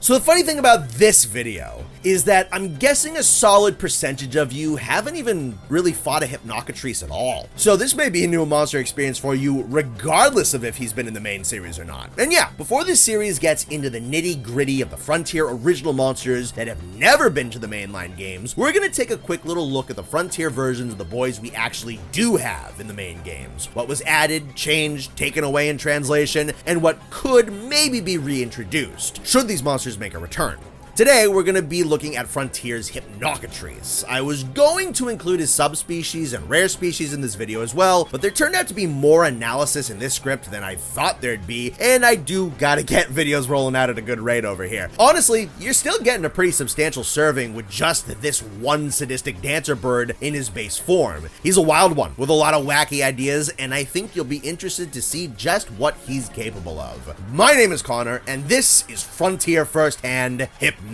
So the funny thing about this video is that I'm guessing a solid percentage of you haven't even really fought a Hypnocatrice at all. So this may be a new monster experience for you regardless of if he's been in the main series or not. And yeah, before this series gets into the nitty gritty of the Frontier original monsters that have never been to the mainline games, we're gonna take a quick little look at the Frontier versions of the boys we actually do have in the main games. What was added, changed, taken away in translation, and what could maybe be reintroduced, should these monsters make a return. Today, we're going to be looking at Frontier's Hypnocatrice. I was going to include his subspecies and rare species in this video as well, but there turned out to be more analysis in this script than I thought there'd be, and I do gotta get videos rolling out at a good rate over here. Honestly, you're still getting a pretty substantial serving with just this one sadistic dancer bird in his base form. He's a wild one with a lot of wacky ideas, and I think you'll be interested to see just what he's capable of. My name is Connor, and this is Frontier Firsthand Hypnocatrice.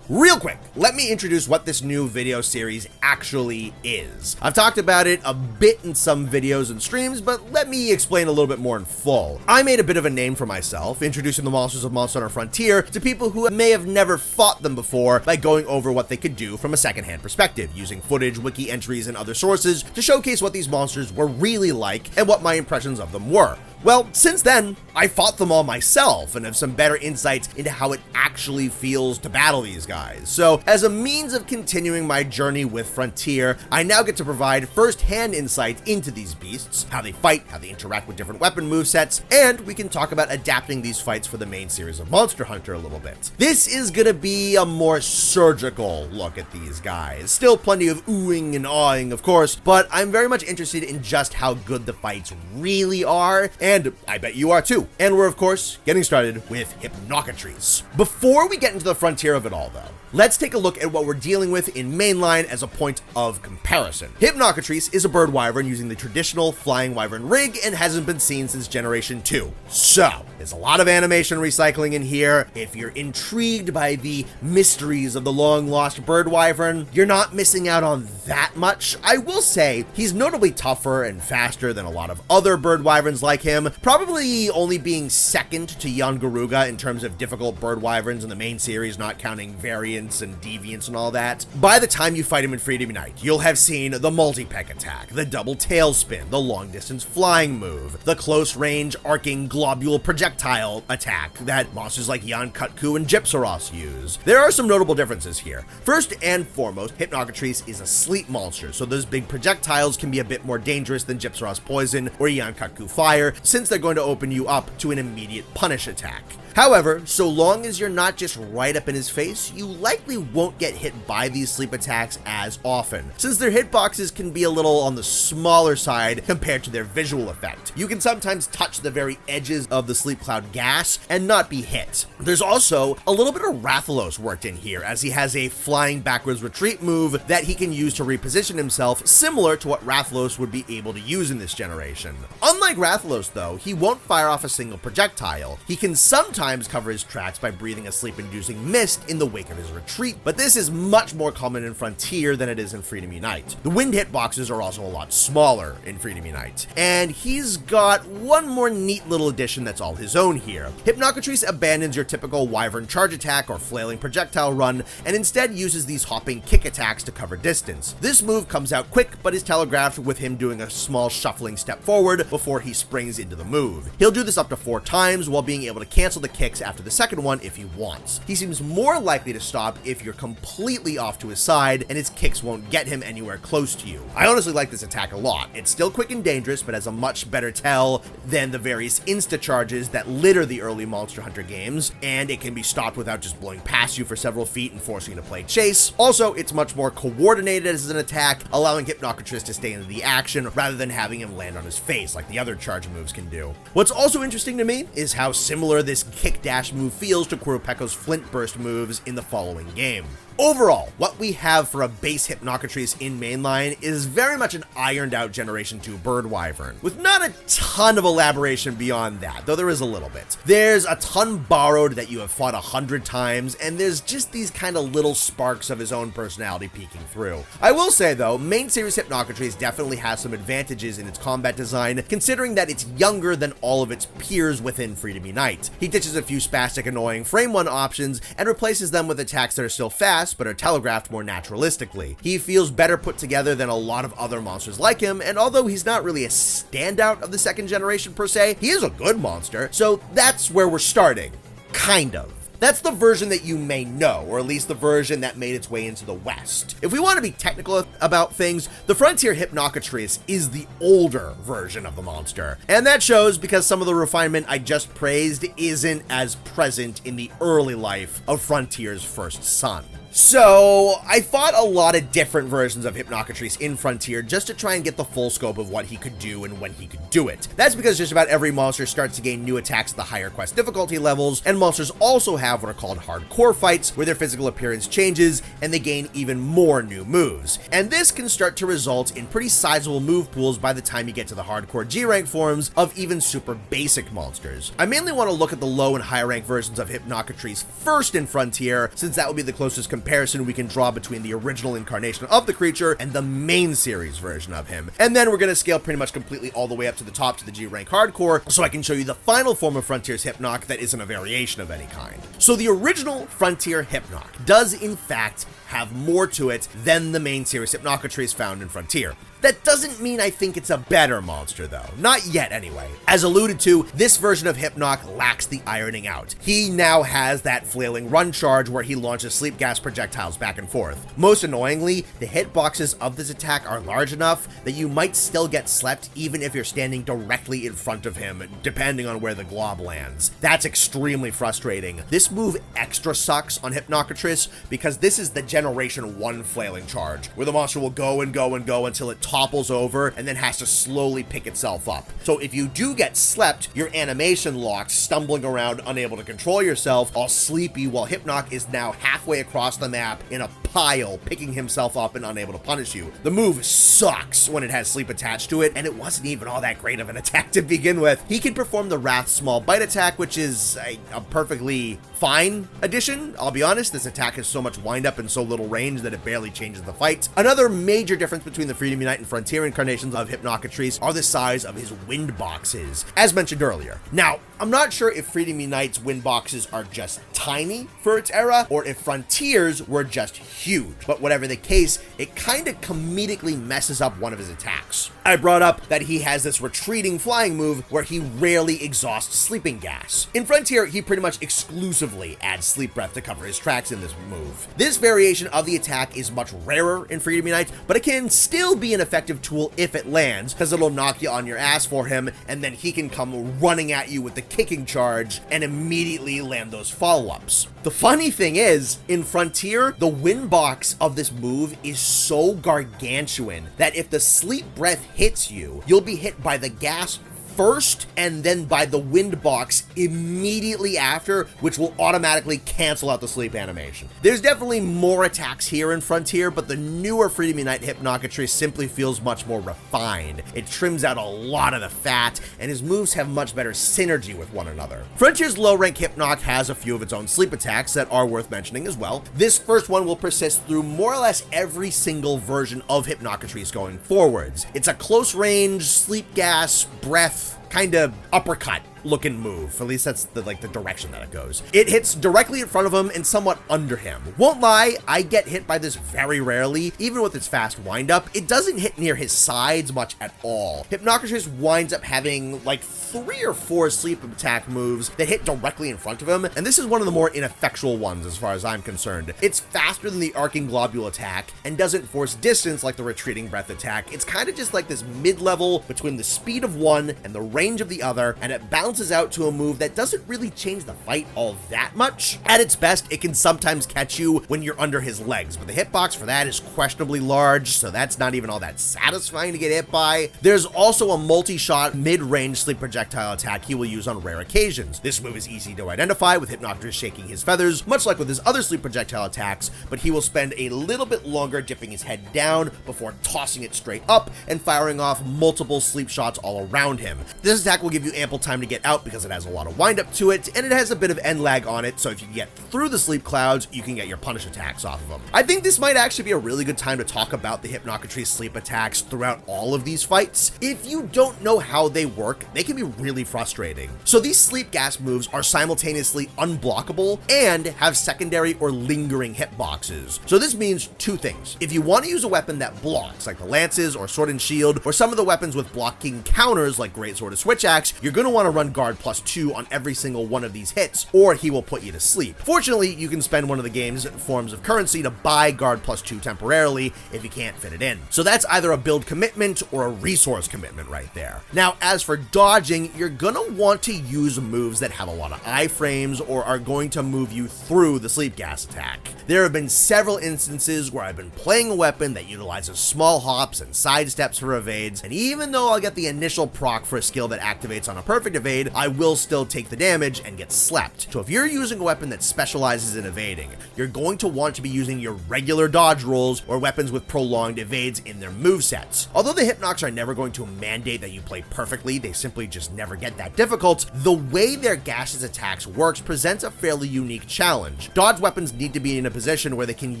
Real quick, let me introduce what this new video series actually is. I've talked about it a bit in some videos and streams, but let me explain a little bit more in full. I made a bit of a name for myself, introducing the monsters of Monster Hunter Frontier to people who may have never fought them before by going over what they could do from a secondhand perspective, using footage, wiki entries, and other sources to showcase what these monsters were really like and what my impressions of them were. Well, since then, I fought them all myself and have some better insights into how it actually feels to battle these guys. So, as a means of continuing my journey with Frontier, I now get to provide first-hand insight into these beasts, how they fight, how they interact with different weapon movesets, and we can talk about adapting these fights for the main series of Monster Hunter a little bit. This is gonna be a more surgical look at these guys. Still plenty of oohing and awing, of course, but I'm very much interested in just how good the fights really are, and I bet you are too. And we're, of course, getting started with Hypnocatrice. Before we get into the frontier of it all, though, let's take a look at what we're dealing with in mainline as a point of comparison. Hypnocatrice is a bird wyvern using the traditional flying wyvern rig and hasn't been seen since Generation 2. So, there's a lot of animation recycling in here. If you're intrigued by the mysteries of the long-lost bird wyvern, you're not missing out on that much. I will say, he's notably tougher and faster than a lot of other bird wyverns like him, probably only being second to Yangaruga in terms of difficult bird wyverns in the main series, not counting variants and deviants and all that. By the time you fight him in Freedom Unite, you'll have seen the multi-peck attack, the double tail spin, the long-distance flying move, the close-range arcing globule projectile attack that monsters like Yankutku and Gypsaros use. There are some notable differences here. First and foremost, Hypnocatrice is a sleep monster, so those big projectiles can be a bit more dangerous than Gypsaros poison or Yankutku fire, since they're going to open you up to an immediate punish attack. However, so long as you're not just right up in his face, you likely won't get hit by these sleep attacks as often, since their hitboxes can be a little on the smaller side compared to their visual effect. You can sometimes touch the very edges of the sleep cloud gas and not be hit. There's also a little bit of Rathalos worked in here, as he has a flying backwards retreat move that he can use to reposition himself, similar to what Rathalos would be able to use in this generation. Unlike Rathalos though, he won't fire off a single projectile. He can sometimes cover his tracks by breathing a sleep-inducing mist in the wake of his retreat, but this is much more common in Frontier than it is in Freedom Unite. The wind hitboxes are also a lot smaller in Freedom Unite, and he's got one more neat little addition that's all his own here. Hypnocatrice abandons your typical wyvern charge attack or flailing projectile run, and instead uses these hopping kick attacks to cover distance. This move comes out quick, but is telegraphed with him doing a small shuffling step forward before he springs into the move. He'll do this up to 4 times while being able to cancel the kicks after the second one if he wants. He seems more likely to stop if you're completely off to his side and his kicks won't get him anywhere close to you. I honestly like this attack a lot. It's still quick and dangerous, but has a much better tell than the various insta charges that litter the early Monster Hunter games, and it can be stopped without just blowing past you for several feet and forcing you to play chase. Also, it's much more coordinated as an attack, allowing Hypnocatrice to stay in the action rather than having him land on his face like the other charge moves can do. What's also interesting to me is how similar this kick dash move feels to Quirupekko's Flint Burst moves in the following game. Overall, what we have for a base Hypnocatrice in mainline is very much an ironed out Generation 2 Bird Wyvern, with not a ton of elaboration beyond that, though there is a little bit. There's a ton borrowed that you have fought 100 times, and there's just these kind of little sparks of his own personality peeking through. I will say though, main series Hypnocatrice definitely has some advantages in its combat design, considering that it's younger than all of its peers within Freedom Unite. He ditches a few spastic annoying frame 1 options and replaces them with attacks that are still fast but are telegraphed more naturalistically. He feels better put together than a lot of other monsters like him, and although he's not really a standout of the second generation per se, he is a good monster, so that's where we're starting. Kind of. That's the version that you may know, or at least the version that made its way into the West. If we want to be technical about things, the Frontier Hypnocatrice is the older version of the monster. And that shows because some of the refinement I just praised isn't as present in the early life of Frontier's first son. So, I fought a lot of different versions of Hypnocatrice in Frontier just to try and get the full scope of what he could do and when he could do it. That's because just about every monster starts to gain new attacks at the higher quest difficulty levels, and monsters also have what are called hardcore fights, where their physical appearance changes and they gain even more new moves. And this can start to result in pretty sizable move pools by the time you get to the hardcore G-rank forms of even super basic monsters. I mainly want to look at the low and high rank versions of Hypnocatrice first in Frontier, since that would be the closest comparison we can draw between the original incarnation of the creature and the main series version of him. And then we're going to scale pretty much completely all the way up to the top to the G-rank hardcore, so I can show you the final form of Frontier's Hypnoc that isn't a variation of any kind. So the original Frontier Hypnoc does in fact have more to it than the main series Hypnocatrice found in Frontier. That doesn't mean I think it's a better monster though. Not yet anyway. As alluded to, this version of Hypnoc lacks the ironing out. He now has that flailing run charge where he launches sleep gas projectiles back and forth. Most annoyingly, the hitboxes of this attack are large enough that you might still get slept even if you're standing directly in front of him, depending on where the glob lands. That's extremely frustrating. This move extra sucks on Hypnocatrice because this is the Generation 1 flailing charge, where the monster will go and go and go until it topples over and then has to slowly pick itself up. So if you do get slept, your animation locks, stumbling around unable to control yourself, all sleepy, while Hypnoc is now halfway across the map in a pile, picking himself up and unable to punish you. The move sucks when it has sleep attached to it, and it wasn't even all that great of an attack to begin with. He can perform the Wrath Small Bite attack, which is a perfectly fine addition. I'll be honest, this attack has so much wind up and so little range that it barely changes the fight. Another major difference between the Freedom Unite and Frontier incarnations of Hypnocatrice are the size of his wind boxes, as mentioned earlier. Now, I'm not sure if Freedom Unite's wind boxes are just tiny for its era, or if Frontier's were just huge, but whatever the case, it kind of comedically messes up one of his attacks. I brought up that he has this retreating flying move where he rarely exhausts sleeping gas. In Frontier, he pretty much exclusively adds sleep breath to cover his tracks in this move. This variation of the attack is much rarer in Freedom Unite, but it can still be an effective tool if it lands, because it'll knock you on your ass for him, and then he can come running at you with the kicking charge and immediately land those follow-ups. The funny thing is, in Frontier, the wind box of this move is so gargantuan that if the sleep breath hits you, you'll be hit by the gas first and then by the wind box immediately after, which will automatically cancel out the sleep animation. There's definitely more attacks here in Frontier, but the newer Freedom Unite Hypnocatrice simply feels much more refined. It trims out a lot of the fat, and his moves have much better synergy with one another. Frontier's low-rank Hypnoc has a few of its own sleep attacks that are worth mentioning as well. This first one will persist through more or less every single version of Hypnocatrice going forwards. It's a close-range, sleep gas, breath, kind of uppercut looking move. At least that's the direction that it goes. It hits directly in front of him and somewhat under him. Won't lie, I get hit by this very rarely. Even with its fast windup, it doesn't hit near his sides much at all. Hypnocatrice winds up having like 3 or 4 sleep attack moves that hit directly in front of him, and this is one of the more ineffectual ones as far as I'm concerned. It's faster than the arcing globule attack and doesn't force distance like the retreating breath attack. It's kind of just like this mid-level between the speed of one and the range of the other, and it bounces balances out to a move that doesn't really change the fight all that much. At its best, it can sometimes catch you when you're under his legs, but the hitbox for that is questionably large, so that's not even all that satisfying to get hit by. There's also a multi-shot mid-range sleep projectile attack he will use on rare occasions. This move is easy to identify, with Hypnocatrice shaking his feathers, much like with his other sleep projectile attacks, but he will spend a little bit longer dipping his head down before tossing it straight up and firing off multiple sleep shots all around him. This attack will give you ample time to get out because it has a lot of wind-up to it, and it has a bit of end lag on it, so if you can get through the sleep clouds, you can get your punish attacks off of them. I think this might actually be a really good time to talk about the Hypnocatrice sleep attacks throughout all of these fights. If you don't know how they work, they can be really frustrating. So these sleep gas moves are simultaneously unblockable and have secondary or lingering hitboxes. So this means two things. If you want to use a weapon that blocks, like the lances or sword and shield, or some of the weapons with blocking counters like greatsword or switch axe, you're going to want to run guard +2 on every single one of these hits, or he will put you to sleep. Fortunately, you can spend one of the game's forms of currency to buy guard +2 temporarily if you can't fit it in. So that's either a build commitment or a resource commitment right there. Now, as for dodging, you're gonna want to use moves that have a lot of iframes or are going to move you through the sleep gas attack. There have been several instances where I've been playing a weapon that utilizes small hops and sidesteps for evades, and even though I'll get the initial proc for a skill that activates on a perfect evade, I will still take the damage and get slept. So if you're using a weapon that specializes in evading, you're going to want to be using your regular dodge rolls or weapons with prolonged evades in their movesets. Although the Hypnocs are never going to mandate that you play perfectly, they simply just never get that difficult, the way their gaseous attacks works presents a fairly unique challenge. Dodge weapons need to be in a position where they can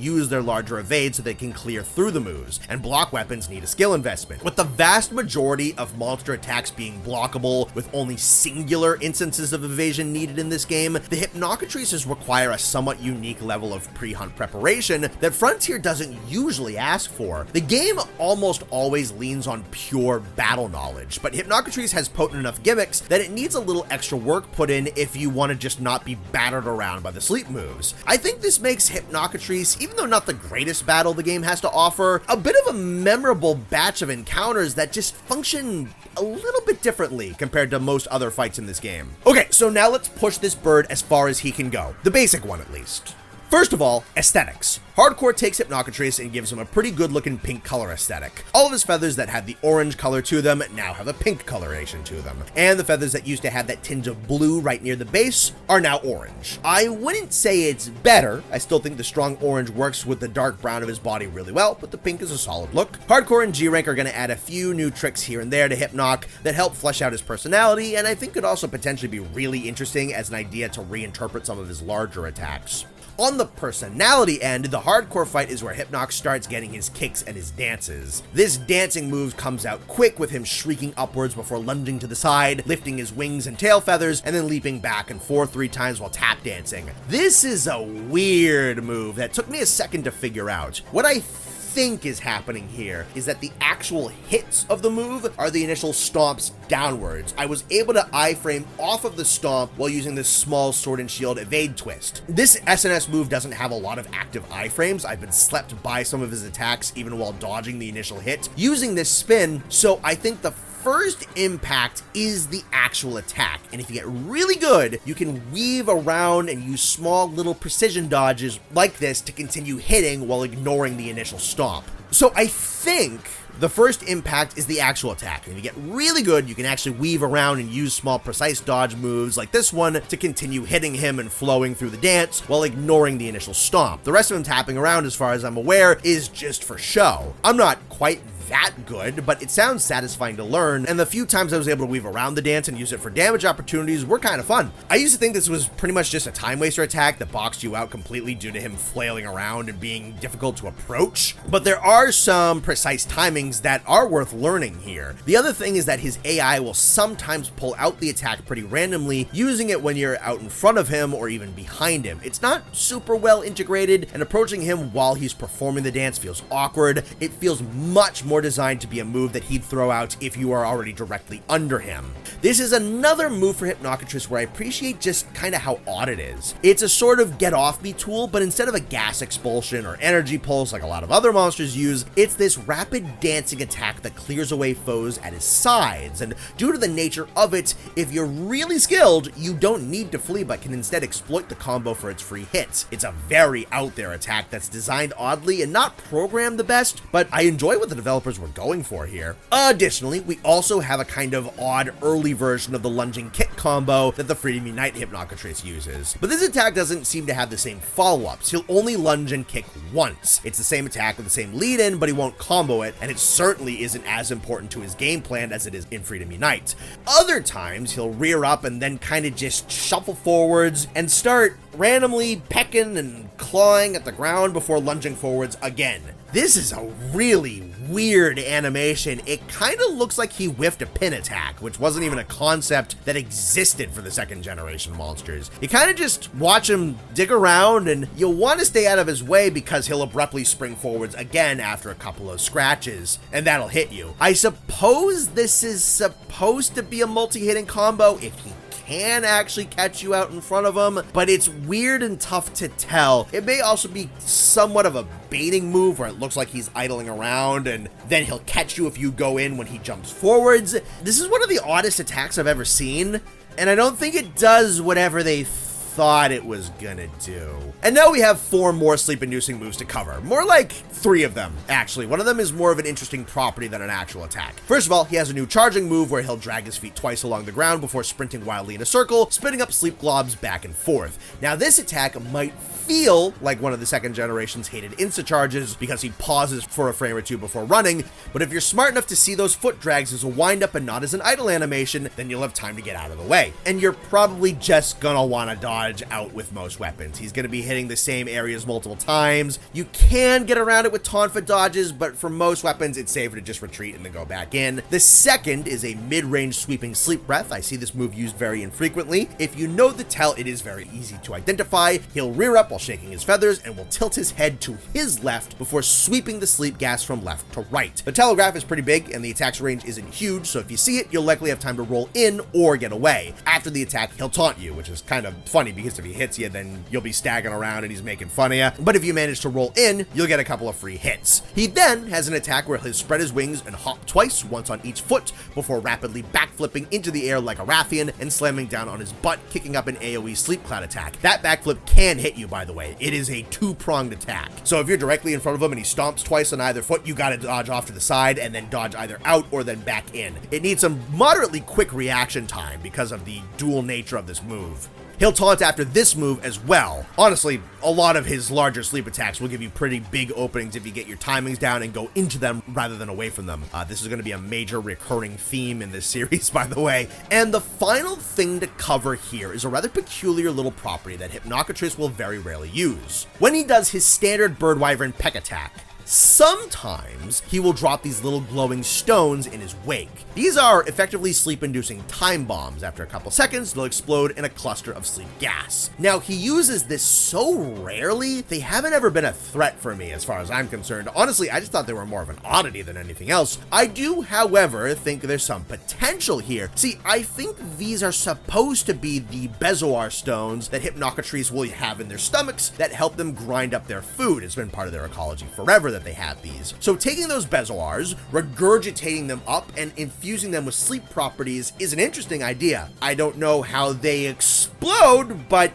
use their larger evade so they can clear through the moves, and block weapons need a skill investment. With the vast majority of monster attacks being blockable with only singular instances of evasion needed in this game, the Hypnocatrices require a somewhat unique level of pre-hunt preparation that Frontier doesn't usually ask for. The game almost always leans on pure battle knowledge, but Hypnocatrice has potent enough gimmicks that it needs a little extra work put in if you want to just not be battered around by the sleep moves. I think this makes Hypnocatrice, even though not the greatest battle the game has to offer, a bit of a memorable batch of encounters that just function a little bit differently compared to most other fights in this game. Okay, so now let's push this bird as far as he can go. The basic one, at least. First of all, aesthetics. Hardcore takes Hypnocatrice and gives him a pretty good looking pink color aesthetic. All of his feathers that had the orange color to them now have a pink coloration to them. And the feathers that used to have that tinge of blue right near the base are now orange. I wouldn't say it's better. I still think the strong orange works with the dark brown of his body really well, but the pink is a solid look. Hardcore and G-Rank are going to add a few new tricks here and there to Hypnoc that help flesh out his personality, and I think could also potentially be really interesting as an idea to reinterpret some of his larger attacks. On the personality end, the hardcore fight is where Hypnoc starts getting his kicks and his dances. This dancing move comes out quick with him shrieking upwards before lunging to the side, lifting his wings and tail feathers, and then leaping back and forth 3 times while tap dancing. This is a weird move that took me a second to figure out. What I think is happening here is that the actual hits of the move are the initial stomps downwards. I was able to iframe off of the stomp while using this small sword and shield evade twist. This SNS move doesn't have a lot of active iframes. I've been slept by some of his attacks even while dodging the initial hit using this spin, so I think the first impact is the actual attack, and if you get really good, you can weave around and use small little precision dodges like this to continue hitting while ignoring the initial stomp. So I think the first impact is the actual attack, and if you get really good, you can actually weave around and use small precise dodge moves like this one to continue hitting him and flowing through the dance while ignoring the initial stomp. The rest of him tapping around, as far as I'm aware, is just for show. I'm not quite that good, but it sounds satisfying to learn, and the few times I was able to weave around the dance and use it for damage opportunities were kind of fun. I used to think this was pretty much just a time waster attack that boxed you out completely due to him flailing around and being difficult to approach, but there are some precise timings that are worth learning here. The other thing is that his AI will sometimes pull out the attack pretty randomly, using it when you're out in front of him or even behind him. It's not super well integrated, and approaching him while he's performing the dance feels awkward. It feels much more more designed to be a move that he'd throw out if you are already directly under him. This is another move for Hypnocatrice where I appreciate just kind of how odd it is. It's a sort of get off me tool, but instead of a gas expulsion or energy pulse like a lot of other monsters use, it's this rapid dancing attack that clears away foes at his sides, and due to the nature of it, if you're really skilled, you don't need to flee but can instead exploit the combo for its free hits. It's a very out there attack that's designed oddly and not programmed the best, but I enjoy what the developers were going for here. Additionally, we also have a kind of odd early version of the lunging kick combo that the Freedom Unite Hypnocatrice uses. But this attack doesn't seem to have the same follow-ups. He'll only lunge and kick once. It's the same attack with the same lead-in, but he won't combo it, and it certainly isn't as important to his game plan as it is in Freedom Unite. Other times, he'll rear up and then kind of just shuffle forwards and start randomly pecking and clawing at the ground before lunging forwards again. This is a really weird animation. It kind of looks like he whiffed a pin attack, which wasn't even a concept that existed for the second generation monsters. You kind of just watch him dig around, and you'll want to stay out of his way because he'll abruptly spring forwards again after a couple of scratches, and that'll hit you. I suppose this is supposed to be a multi-hitting combo if he can actually catch you out in front of him, but it's weird and tough to tell. It may also be somewhat of a baiting move where it looks like he's idling around and then he'll catch you if you go in when he jumps forwards. This is one of the oddest attacks I've ever seen, and I don't think it does whatever they thought it was gonna do. And now we have 4 more sleep-inducing moves to cover. More like 3 of them, actually. One of them is more of an interesting property than an actual attack. First of all, he has a new charging move where he'll drag his feet twice along the ground before sprinting wildly in a circle, spitting up sleep globs back and forth. Now this attack might feel like one of the second generation's hated insta-charges because he pauses for a frame or two before running, but if you're smart enough to see those foot drags as a wind-up and not as an idle animation, then you'll have time to get out of the way. And you're probably just gonna want to dodge out with most weapons. He's gonna be hitting the same areas multiple times. You can get around it with taunt dodges, but for most weapons, it's safer to just retreat and then go back in. The second is a mid-range sweeping sleep breath. I see this move used very infrequently. If you know the tell, it is very easy to identify. He'll rear up while shaking his feathers and will tilt his head to his left before sweeping the sleep gas from left to right. The telegraph is pretty big and the attack's range isn't huge, so if you see it, you'll likely have time to roll in or get away. After the attack, he'll taunt you, which is kind of funny because if he hits you, then you'll be staggering around and he's making fun of you. But if you manage to roll in, you'll get a couple of free hits. He then has an attack where he'll spread his wings and hop twice, once on each foot, before rapidly backflipping into the air like a Rathian and slamming down on his butt, kicking up an AoE sleep cloud attack. That backflip can hit you, by the way. It is a 2-pronged attack. So if you're directly in front of him and he stomps twice on either foot, you gotta dodge off to the side and then dodge either out or then back in. It needs some moderately quick reaction time because of the dual nature of this move. He'll taunt after this move as well. Honestly, a lot of his larger sleep attacks will give you pretty big openings if you get your timings down and go into them rather than away from them. This is going to be a major recurring theme in this series, by the way. And the final thing to cover here is a rather peculiar little property that Hypnocatrice will very rarely use. When he does his standard Bird Wyvern peck attack, sometimes he will drop these little glowing stones in his wake. These are effectively sleep-inducing time bombs. After a couple seconds, they'll explode in a cluster of sleep gas. Now, he uses this so rarely, they haven't ever been a threat for me as far as I'm concerned. Honestly, I just thought they were more of an oddity than anything else. I do, however, think there's some potential here. See, I think these are supposed to be the Bezoar stones that Hypnocatrice will have in their stomachs that help them grind up their food. It's been part of their ecology forever that they have these. So taking those Bezoars, regurgitating them up, and infusing them with sleep properties is an interesting idea. I don't know how they explode, but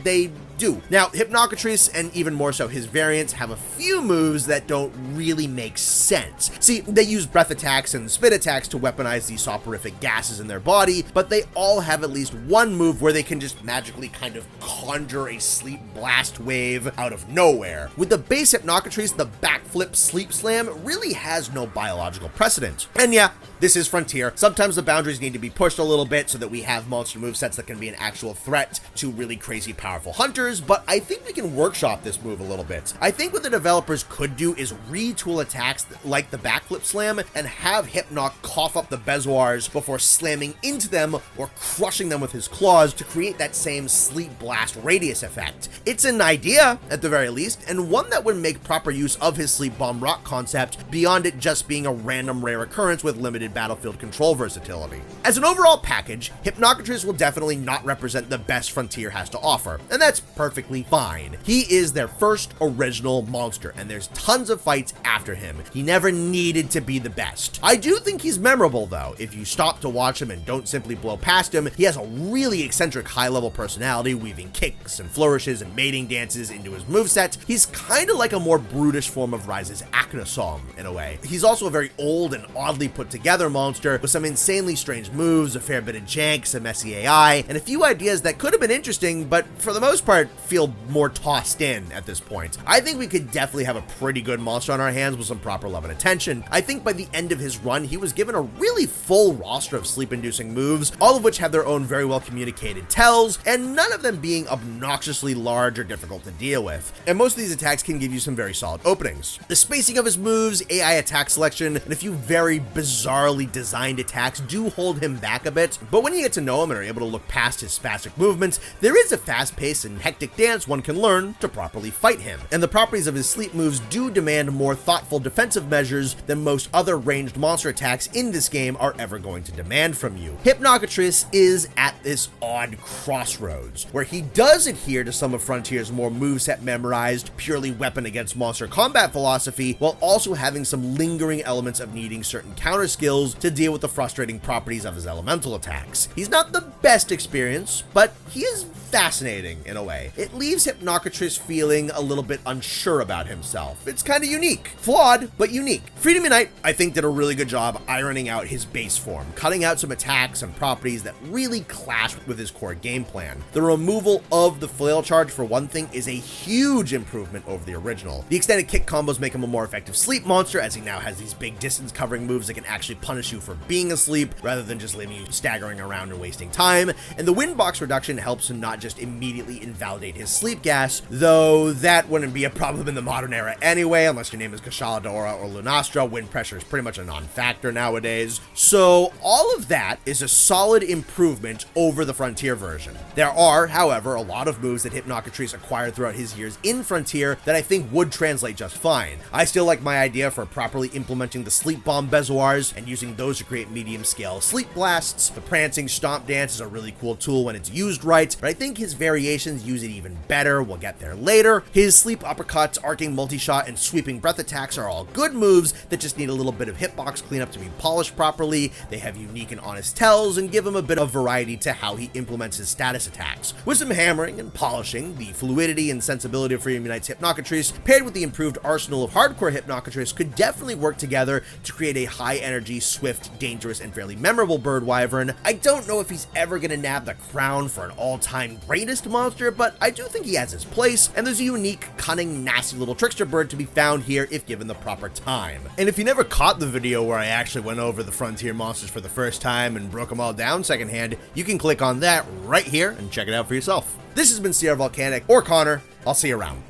they do. Now, Hypnocatrice, and even more so his variants, have a few moves that don't really make sense. See, they use breath attacks and spit attacks to weaponize these soporific gases in their body, but they all have at least one move where they can just magically kind of conjure a sleep blast wave out of nowhere. With the base Hypnocatrice, the backflip sleep slam really has no biological precedent. And yeah, this is Frontier. Sometimes the boundaries need to be pushed a little bit so that we have monster movesets that can be an actual threat to really crazy powerful hunters, monsters, but I think we can workshop this move a little bit. I think what the developers could do is retool attacks like the backflip slam and have Hypnoc cough up the Bezoars before slamming into them or crushing them with his claws to create that same sleep blast radius effect. It's an idea, at the very least, and one that would make proper use of his sleep bomb rock concept beyond it just being a random rare occurrence with limited battlefield control versatility. As an overall package, Hypnocatrice will definitely not represent the best Frontier has to offer, and that's perfectly fine. He is their first original monster, and there's tons of fights after him. He never needed to be the best. I do think he's memorable though. If you stop to watch him and don't simply blow past him, he has a really eccentric high-level personality, weaving kicks and flourishes and mating dances into his moveset. He's kind of like a more brutish form of Rise's Aknosom in a way. He's also a very old and oddly put together monster with some insanely strange moves, a fair bit of jank, some messy AI, and a few ideas that could have been interesting, but for the most part feel more tossed in at this point. I think we could definitely have a pretty good monster on our hands with some proper love and attention. I think by the end of his run, he was given a really full roster of sleep-inducing moves, all of which have their own very well communicated tells, and none of them being obnoxiously large or difficult to deal with. And most of these attacks can give you some very solid openings. The spacing of his moves, AI attack selection, and a few very bizarrely designed attacks do hold him back a bit, but when you get to know him and are able to look past his spastic movements, there is a fast-paced and hectic dance one can learn to properly fight him. And the properties of his sleep moves do demand more thoughtful defensive measures than most other ranged monster attacks in this game are ever going to demand from you. Hypnocatrice is at this odd crossroads, where he does adhere to some of Frontier's more moveset memorized, purely weapon against monster combat philosophy, while also having some lingering elements of needing certain counter skills to deal with the frustrating properties of his elemental attacks. He's not the best experience, but he is fascinating in a way. It leaves Hypnocatrice feeling a little bit unsure about himself. It's kind of unique. Flawed, but unique. Freedom Unite, I think, did a really good job ironing out his base form, cutting out some attacks and properties that really clash with his core game plan. The removal of the flail charge, for one thing, is a huge improvement over the original. The extended kick combos make him a more effective sleep monster, as he now has these big distance covering moves that can actually punish you for being asleep, rather than just leaving you staggering around and wasting time. And the wind box reduction helps him not just immediately invalidate his sleep gas, though that wouldn't be a problem in the modern era anyway, unless your name is Gashala Dora or Lunastra. Wind pressure is pretty much a non-factor nowadays. So all of that is a solid improvement over the Frontier version. There are, however, a lot of moves that Hypnocatrice acquired throughout his years in Frontier that I think would translate just fine. I still like my idea for properly implementing the sleep bomb Bezoars and using those to create medium scale sleep blasts. The prancing stomp dance is a really cool tool when it's used right, but I think his variations use it even better. We'll get there later. His sleep uppercuts, arcing multi-shot, and sweeping breath attacks are all good moves that just need a little bit of hitbox cleanup to be polished properly. They have unique and honest tells and give him a bit of variety to how he implements his status attacks. With some hammering and polishing, the fluidity and sensibility of Freedom Unite's Hypnocatrice, paired with the improved arsenal of hardcore Hypnocatrice, could definitely work together to create a high-energy, swift, dangerous, and fairly memorable bird wyvern. I don't know if he's ever going to nab the crown for an all-time greatest monster, but I do think he has his place, and there's a unique, cunning, nasty little trickster bird to be found here if given the proper time. And if you never caught the video where I actually went over the Frontier monsters for the first time and broke them all down secondhand, you can click on that right here and check it out for yourself. This has been CR-Volcanic, or Connor. I'll see you around.